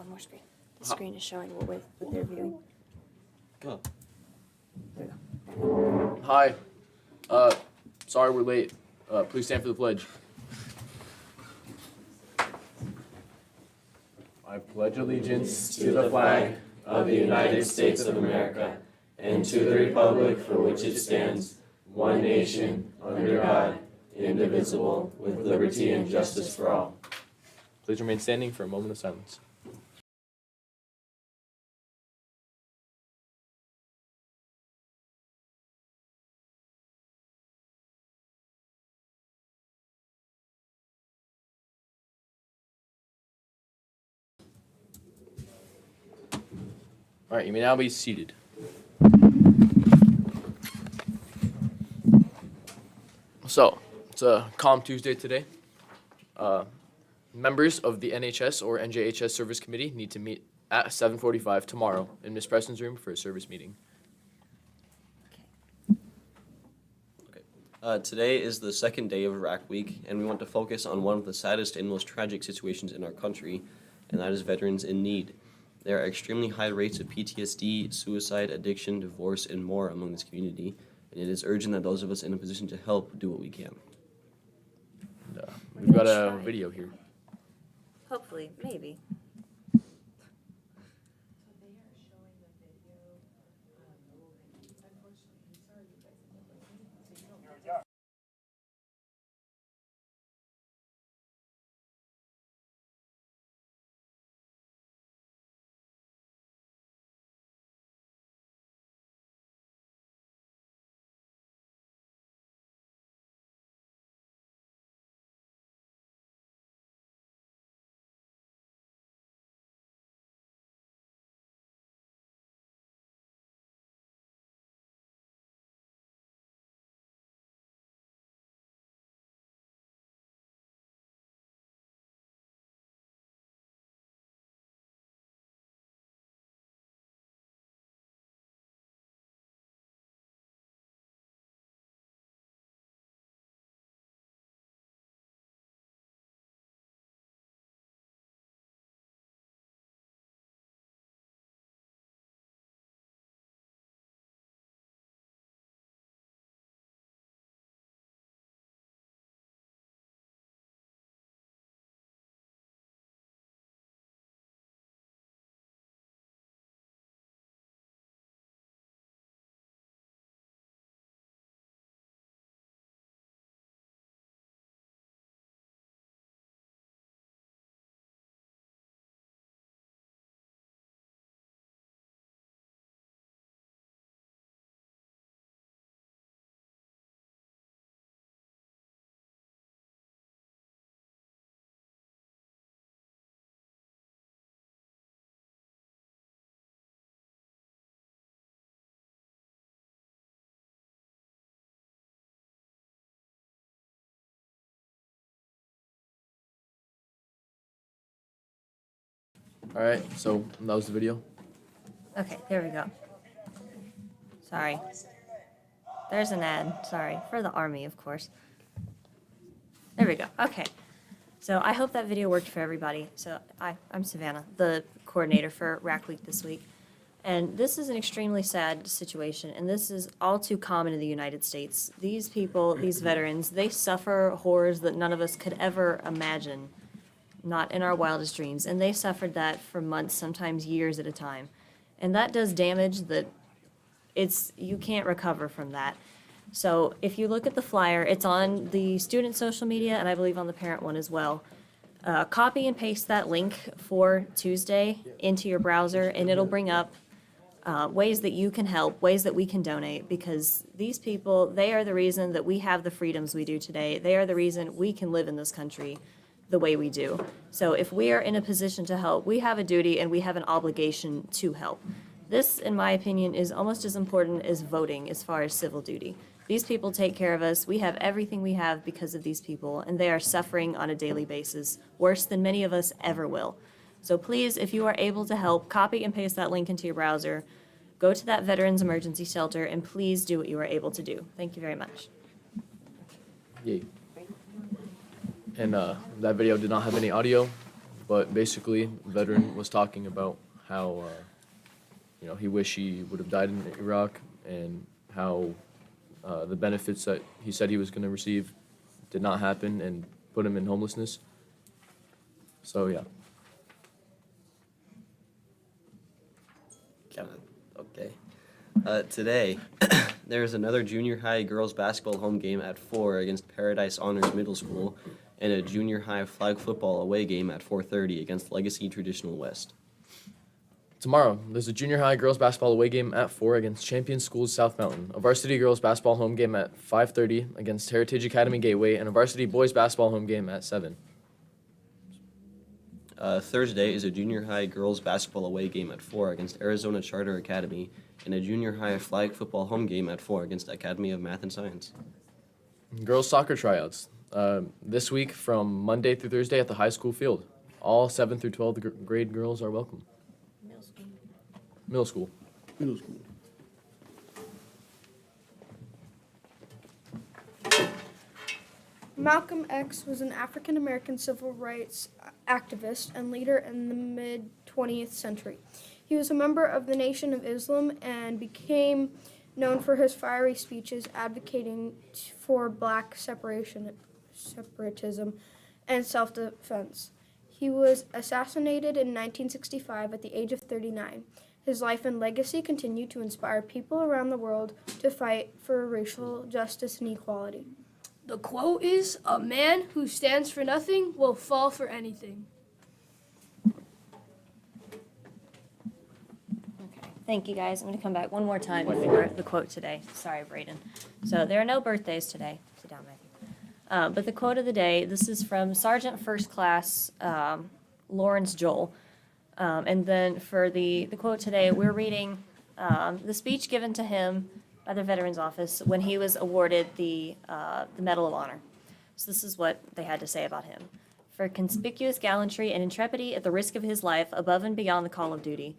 one more screen. The screen is showing what they're viewing. Oh. There we go. Hi. Sorry we're late. Please stand for the pledge. I pledge allegiance To the flag of the United States of America and to the republic for which it stands, one nation, under God, indivisible, with liberty and justice for all. Please remain standing for a moment of silence. All right, you may now be seated. So, it's a calm Tuesday today. Members of the NHS or NJHS Service Committee need to meet at 7:45 tomorrow in Ms. Preston's room for a service meeting. Today is the second day of Iraq Week, and we want to focus on one of the saddest and most tragic situations in our country, and that is veterans in need. There are extremely high rates of PTSD, suicide, addiction, divorce, and more among this community, and it is urgent that those of us in a position to help do what we can. And, we've got a video here. Hopefully, maybe. All right, so that was the video. Okay, there we go. Sorry. There's an ad. Sorry. For the Army, of course. There we go. Okay. So I hope that video worked for everybody. So I'm Savannah, the coordinator for Iraq Week this week. And this is an extremely sad situation, and this is all too common in the United States. These people, these veterans, they suffer horrors that none of us could ever imagine, not in our wildest dreams. And they suffered that for months, sometimes years at a time. And that does damage that you can't recover from that. So if you look at the flyer, it's on the student social media and I believe on the parent one as well. Copy and paste that link for Tuesday into your browser and it'll bring up ways that you can help, ways that we can donate, because these people, they are the reason that we have the freedoms we do today. They are the reason we can live in this country the way we do. So if we are in a position to help, we have a duty and we have an obligation to help. This, in my opinion, is almost as important as voting as far as civil duty. These people take care of us. We have everything we have because of these people, and they are suffering on a daily basis, worse than many of us ever will. So please, if you are able to help, copy and paste that link into your browser, go to that Veterans Emergency Shelter, and please do what you are able to do. Thank you very much. Yay. And that video did not have any audio. but basically, the veteran was talking about how, he wished he would have died in Iraq and how the benefits that he said he was going to receive did not happen and put him in homelessness. So, yeah. Okay. Today, there's another junior high girls basketball home game at 4 against Paradise Honors Middle School, and a junior high flag football away game at 4:30 against Legacy Traditional West. Tomorrow, there's a junior high girls basketball away game at 4 against Champion Schools South Mountain, a varsity girls basketball home game at 5:30 against Heritage Academy Gateway, and a varsity boys basketball home game at 7. Thursday is a junior high girls basketball away game at 4 against Arizona Charter Academy, and a junior high flag football home game at 4 against Academy of Math and Science. Girls soccer tryouts this week from Monday through Thursday at the high school field. All 7th through 12th grade girls are welcome. Middle school. Malcolm X was an African American civil rights activist and leader in the mid 20th century. He was a member of the Nation of Islam and became known for his fiery speeches advocating for black separatism and self-defense. He was assassinated in 1965 at the age of 39. His life and legacy continue to inspire people around the world to fight for racial justice and equality. The quote is, "A man who stands for nothing will fall for anything." Okay, thank you guys. I'm going to come back one more time for the quote today. Sorry, Braden. So there are no birthdays today. Sit down, Matthew. But the quote of the day, this is from Sergeant First Class Lawrence Joel. And then for the quote today, we're reading the speech given to him by the Veterans Office when he was awarded the Medal of Honor. So this is what they had to say about him. For conspicuous gallantry and intrepidity at the risk of his life above and beyond the call of duty,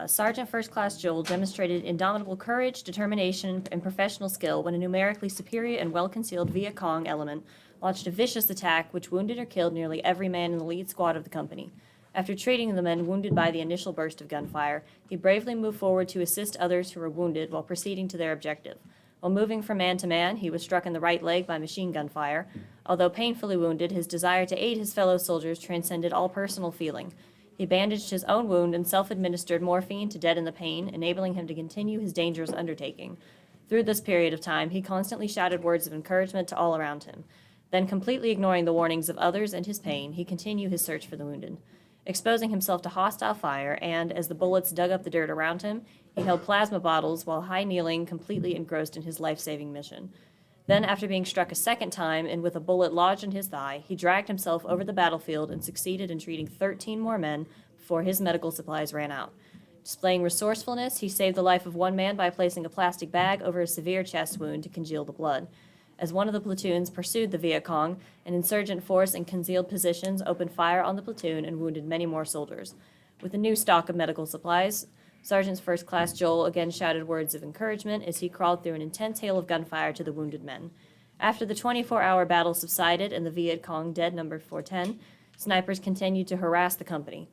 Sergeant First Class Joel demonstrated indomitable courage, determination, and professional skill when a numerically superior and well-concealed Viet Cong element launched a vicious attack which wounded or killed nearly every man in the lead squad of the company. After treating the men wounded by the initial burst of gunfire, he bravely moved forward to assist others who were wounded while proceeding to their objective. While moving from man to man, he was struck in the right leg by machine gun fire. Although painfully wounded, his desire to aid his fellow soldiers transcended all personal feeling. He bandaged his own wound and self-administered morphine to deaden the pain, enabling him to continue his dangerous undertaking. Through this period of time, he constantly shouted words of encouragement to all around him. Then, completely ignoring the warnings of others and his pain, he continued his search for the wounded. Exposing himself to hostile fire, and, as the bullets dug up the dirt around him, he held plasma bottles while high-kneeling, completely engrossed in his life-saving mission. Then, after being struck a second time and with a bullet lodged in his thigh, he dragged himself over the battlefield and succeeded in treating 13 more men before his medical supplies ran out. Displaying resourcefulness, he saved the life of one man by placing a plastic bag over a severe chest wound to congeal the blood. As one of the platoons pursued the Viet Cong, an insurgent force in concealed positions opened fire on the platoon and wounded many more soldiers. With a new stock of medical supplies, Sergeant First Class Joel again shouted words of encouragement as he crawled through an intense hail of gunfire to the wounded men. After the 24-hour battle subsided and the Viet Cong dead numbered 410, snipers continued to harass the company.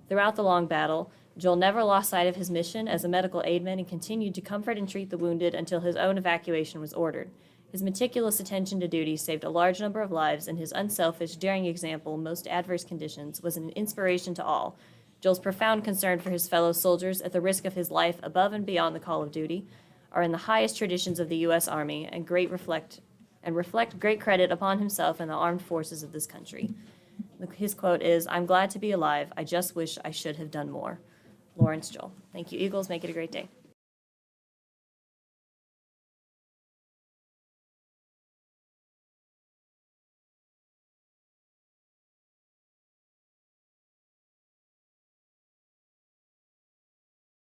Throughout the long battle, Joel never lost sight of his mission as a medical aidman and continued to comfort and treat the wounded until his own evacuation was ordered. His meticulous attention to duty saved a large number of lives, and his unselfish, daring example in most adverse conditions was an inspiration to all. Joel's profound concern for his fellow soldiers at the risk of his life above and beyond the call of duty are in the highest traditions of the U.S. Army and reflect great credit upon himself and the armed forces of this country. His quote is, "I'm glad to be alive. I just wish I should have done more." Lawrence Joel. Thank you, Eagles. Make it a great day.